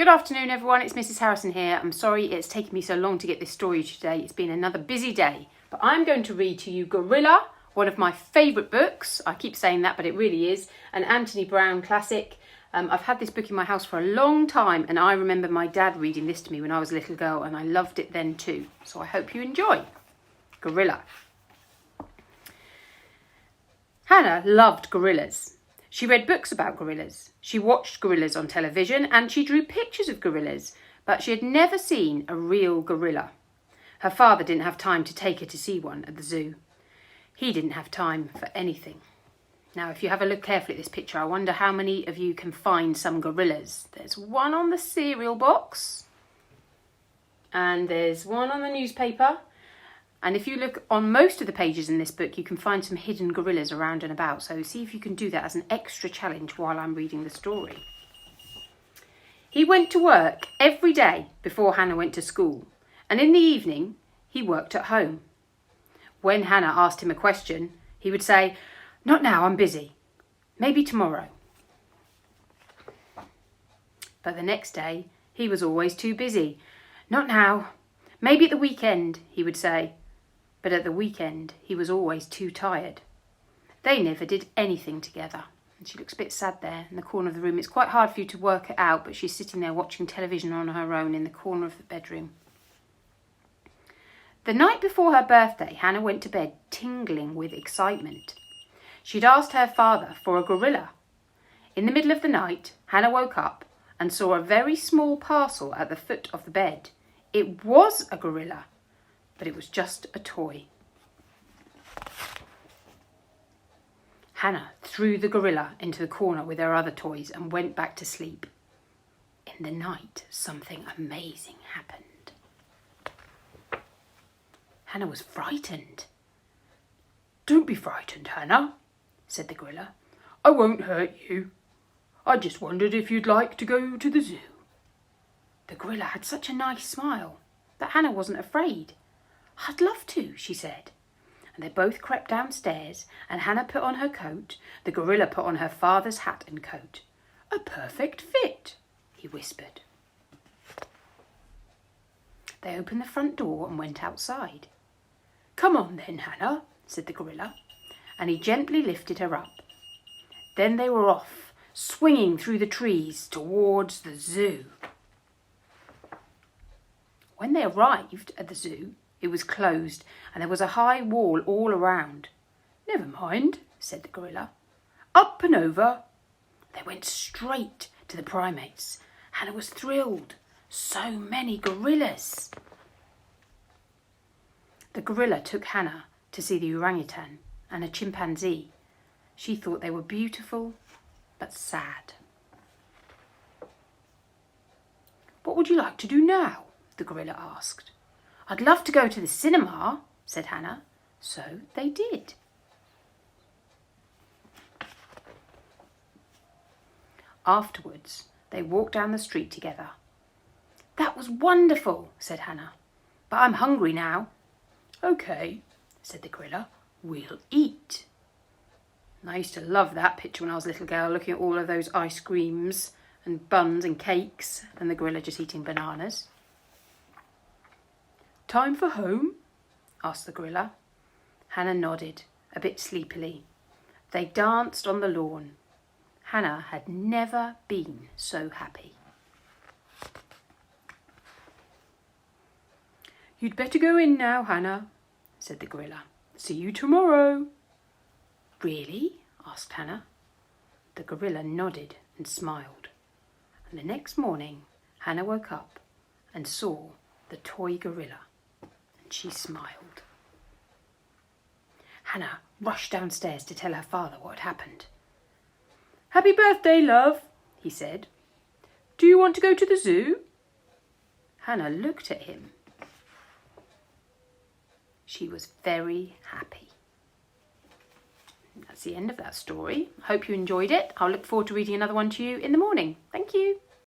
Good afternoon everyone, it's Mrs Harrison here. I'm sorry it's taken me so long to get this story today. It's been another busy day. But I'm going to read to you Gorilla, one of my favourite books. I keep saying that, but it really is. An Anthony Browne classic. I've had this book in my house for a long time and I remember my dad reading this to me when I was a little girl and I loved it then too. So I hope you enjoy. Gorilla. Hannah loved gorillas. She read books about gorillas, she watched gorillas on television and she drew pictures of gorillas, but she had never seen a real gorilla. Her father didn't have time to take her to see one at the zoo. He didn't have time for anything. Now, if you have a look carefully at this picture, I wonder how many of you can find some gorillas. There's one on the cereal box and there's one on the newspaper. And if you look on most of the pages in this book, you can find some hidden gorillas around and about. So see if you can do that as an extra challenge while I'm reading the story. He went to work every day before Hannah went to school. And in the evening, he worked at home. When Hannah asked him a question, he would say, "Not now, I'm busy. Maybe tomorrow." But the next day, he was always too busy. "Not now. Maybe at the weekend," he would say. But at the weekend, he was always too tired. They never did anything together. And she looks a bit sad there in the corner of the room. It's quite hard for you to work it out, but she's sitting there watching television on her own in the corner of the bedroom. The night before her birthday, Hannah went to bed tingling with excitement. She'd asked her father for a gorilla. In the middle of the night, Hannah woke up and saw a very small parcel at the foot of the bed. It was a gorilla, but it was just a toy. Hannah threw the gorilla into the corner with her other toys and went back to sleep. In the night, something amazing happened. Hannah was frightened. "Don't be frightened, Hannah," said the gorilla. "I won't hurt you. I just wondered if you'd like to go to the zoo." The gorilla had such a nice smile that Hannah wasn't afraid. "I'd love to," she said. And they both crept downstairs and Hannah put on her coat. The gorilla put on her father's hat and coat. "A perfect fit," he whispered. They opened the front door and went outside. "Come on then, Hannah," said the gorilla, and he gently lifted her up. Then they were off, swinging through the trees towards the zoo. When they arrived at the zoo, it was closed and there was a high wall all around. "Never mind," said the gorilla. "Up and over." They went straight to the primates. Hannah was thrilled. So many gorillas. The gorilla took Hannah to see the orangutan and a chimpanzee. She thought they were beautiful but sad. "What would you like to do now?" the gorilla asked. "I'd love to go to the cinema," said Hannah. So they did. Afterwards, they walked down the street together. "That was wonderful," said Hannah. "But I'm hungry now." "Okay," said the gorilla. "We'll eat." And I used to love that picture when I was a little girl, looking at all of those ice creams and buns and cakes and the gorilla just eating bananas. "Time for home?" asked the gorilla. Hannah nodded, a bit sleepily. They danced on the lawn. Hannah had never been so happy. "You'd better go in now, Hannah," said the gorilla. "See you tomorrow." "Really?" asked Hannah. The gorilla nodded and smiled. And the next morning, Hannah woke up and saw the toy gorilla. She smiled. Hannah rushed downstairs to tell her father what had happened. "Happy birthday, love," he said. "Do you want to go to the zoo?" Hannah looked at him. She was very happy. That's the end of that story. I hope you enjoyed it. I'll look forward to reading another one to you in the morning. Thank you.